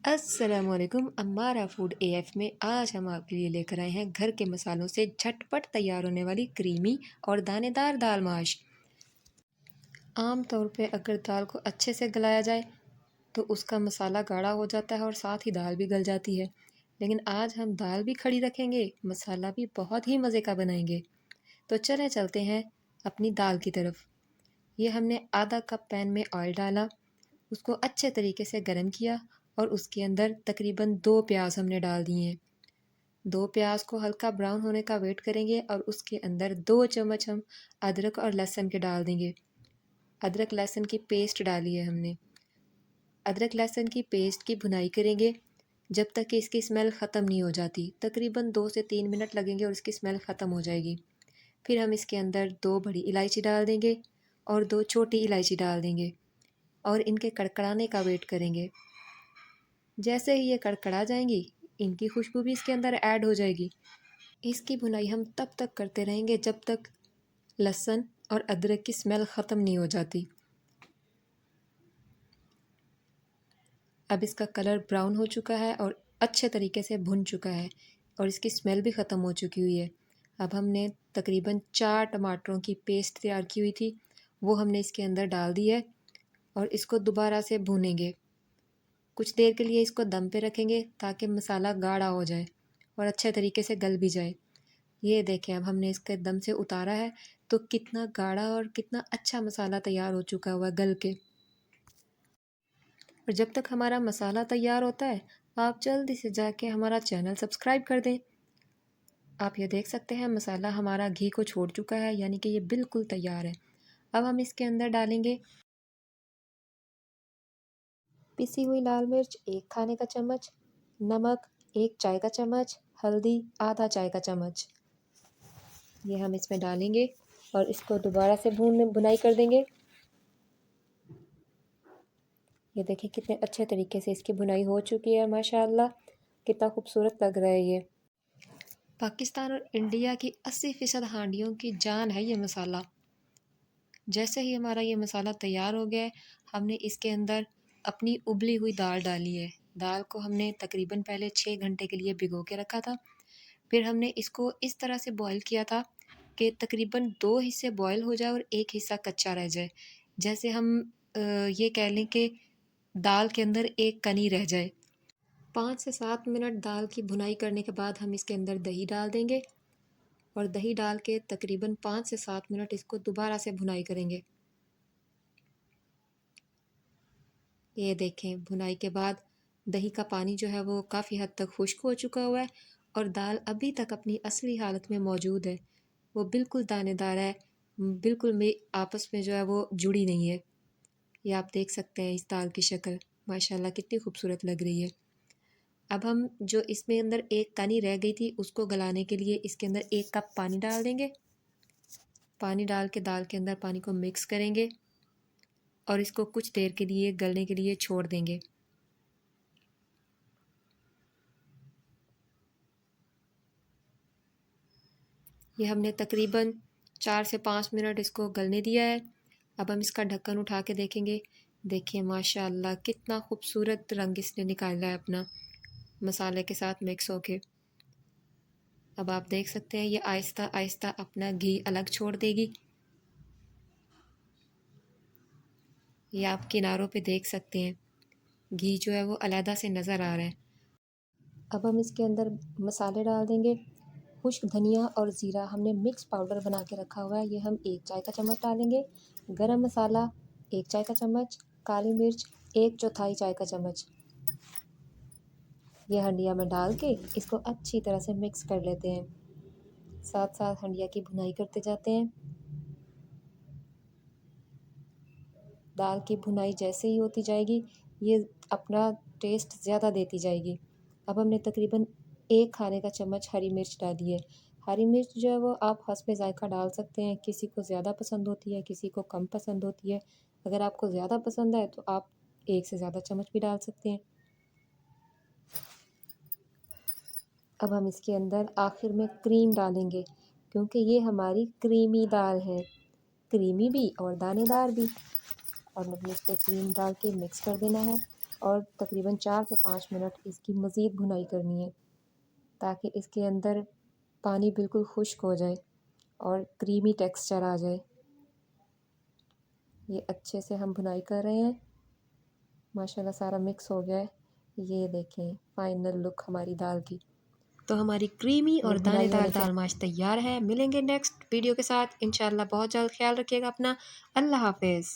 अस्सलामुअलैकुम Ammara food AF में आज हम आपके लिए लेकर आए हैं घर के मसालों से झटपट तैयार होने वाली क्रीमी और दानेदार दाल माश। आम तौर पे अगर दाल को अच्छे से गलाया जाए तो उसका मसाला गाढ़ा हो जाता है और साथ ही दाल भी गल जाती है। लेकिन आज हम दाल भी खड़ी रखेंगे, मसाला भी बहुत ही मज़े का बनाएंगे। तो चलें चलते हैं अपनी दाल की तरफ। ये हमने आधा कप पैन में ऑयल डाला, उसको अच्छे तरीके से गर्म किया और उसके अंदर तकरीबन 2 प्याज हमने डाल दिए हैं। 2 प्याज को हल्का ब्राउन होने का वेट करेंगे और उसके अंदर 2 चम्मच हम अदरक और लहसुन के डाल देंगे। अदरक लहसुन की पेस्ट डाली है हमने। अदरक लहसुन की पेस्ट की भुनाई करेंगे जब तक कि इसकी स्मेल ख़त्म नहीं हो जाती। तकरीबन 2 से 3 मिनट लगेंगे और इसकी स्मेल ख़त्म हो जाएगी। फिर हम इसके अंदर 2 बड़ी इलायची डाल देंगे और 2 छोटी इलायची डाल देंगे और इनके कड़कड़ाने का वेट करेंगे। जैसे ही ये कड़कड़ा जाएंगी, इनकी खुशबू भी इसके अंदर ऐड हो जाएगी। इसकी भुनाई हम तब तक करते रहेंगे जब तक लहसुन और अदरक की स्मेल ख़त्म नहीं हो जाती। अब इसका कलर ब्राउन हो चुका है और अच्छे तरीके से भुन चुका है और इसकी स्मेल भी ख़त्म हो चुकी हुई है। अब हमने तकरीबन 4 टमाटरों की पेस्ट तैयार की हुई थी, वो हमने इसके अंदर डाल दी है और इसको दोबारा से भूनेंगे। कुछ देर के लिए इसको दम पे रखेंगे ताकि मसाला गाढ़ा हो जाए और अच्छे तरीके से गल भी जाए। ये देखें, अब हमने इसके दम से उतारा है तो कितना गाढ़ा और कितना अच्छा मसाला तैयार हो चुका हुआ गल के। और जब तक हमारा मसाला तैयार होता है, आप जल्दी से जाके हमारा चैनल सब्सक्राइब कर दें। आप ये देख सकते हैं मसाला हमारा घी को छोड़ चुका है, यानी कि ये बिल्कुल तैयार है। अब हम इसके अंदर डालेंगे पिसी हुई लाल मिर्च 1 खाने का चम्मच, नमक 1 चाय का चम्मच, हल्दी आधा चाय का चम्मच। ये हम इसमें डालेंगे और इसको दोबारा से भुनाई कर देंगे। ये देखिए कितने अच्छे तरीके से इसकी भुनाई हो चुकी है, माशाअल्लाह कितना खूबसूरत लग रहा है ये। पाकिस्तान और इंडिया की 80% हांडियों की जान है ये मसाला। जैसे ही हमारा ये मसाला तैयार हो गया है, हमने इसके अंदर अपनी उबली हुई दाल डाली है। दाल को हमने तकरीबन पहले 6 घंटे के लिए भिगो के रखा था। फिर हमने इसको इस तरह से बॉईल किया था कि तकरीबन 2 हिस्से बॉईल हो जाए और 1 हिस्सा कच्चा रह जाए। जैसे हम ये कह लें कि दाल के अंदर एक कनी रह जाए। 5 से 7 मिनट दाल की भुनाई करने के बाद हम इसके अंदर दही डाल देंगे और दही डाल के तकरीबन 5 से 7 मिनट इसको दोबारा से भुनाई करेंगे। ये देखें, भुनाई के बाद दही का पानी जो है वो काफ़ी हद तक खुश्क हो चुका हुआ है और दाल अभी तक अपनी असली हालत में मौजूद है। वो बिल्कुल दानेदार है, बिल्कुल में आपस में जो है वो जुड़ी नहीं है। ये आप देख सकते हैं इस दाल की शक्ल, माशाल्लाह कितनी खूबसूरत लग रही है। अब हम जो इसमें अंदर एक कनी रह गई थी उसको गलाने के लिए इसके अंदर 1 कप पानी डाल देंगे। पानी डाल के दाल के अंदर पानी को मिक्स करेंगे और इसको कुछ देर के लिए गलने के लिए छोड़ देंगे। ये हमने तकरीबन 4 से 5 मिनट इसको गलने दिया है। अब हम इसका ढक्कन उठा के देखेंगे। देखिए माशाअल्लाह कितना खूबसूरत रंग इसने निकाला है अपना, मसाले के साथ मिक्स होके। अब आप देख सकते हैं ये आहिस्ता आहिस्ता अपना घी अलग छोड़ देगी। ये आप किनारों पे देख सकते हैं, घी जो है वो अलहदा से नज़र आ रहा है। अब हम इसके अंदर मसाले डाल देंगे। खुश्क धनिया और ज़ीरा हमने मिक्स पाउडर बना के रखा हुआ है, ये हम 1 चाय का चम्मच डालेंगे। गरम मसाला 1 चाय का चम्मच, काली मिर्च 1/4 चाय का चम्मच। ये हंडिया में डाल के इसको अच्छी तरह से मिक्स कर लेते हैं। साथ साथ हंडिया की भुनाई करते जाते हैं। दाल की भुनाई जैसे ही होती जाएगी, ये अपना टेस्ट ज़्यादा देती जाएगी। अब हमने तकरीबन 1 खाने का चम्मच हरी मिर्च डाली है। हरी मिर्च जो है वो आप हस्बे ज़ायक़ा डाल सकते हैं, किसी को ज़्यादा पसंद होती है, किसी को कम पसंद होती है। अगर आपको ज़्यादा पसंद है तो आप 1 से ज़्यादा चम्मच भी डाल सकते हैं। अब हम इसके अंदर आखिर में क्रीम डालेंगे, क्योंकि ये हमारी क्रीमी दाल है, क्रीमी भी और दानेदार भी। और हमने इस पर क्रीम डाल के मिक्स कर देना है और तकरीबन 4 से 5 मिनट इसकी मज़ीद भुनाई करनी है ताकि इसके अंदर पानी बिल्कुल खुश्क हो जाए और क्रीमी टेक्सचर आ जाए। ये अच्छे से हम भुनाई कर रहे हैं। माशाल्लाह सारा मिक्स हो गया है। ये देखें फाइनल लुक हमारी दाल की। तो हमारी क्रीमी ये और भुनाई दानेदार होने के दाल माश तैयार है। मिलेंगे नेक्स्ट वीडियो के साथ इंशाल्लाह। बहुत जल्द ख्याल रखिएगा अपना। अल्लाह हाफ़िज़।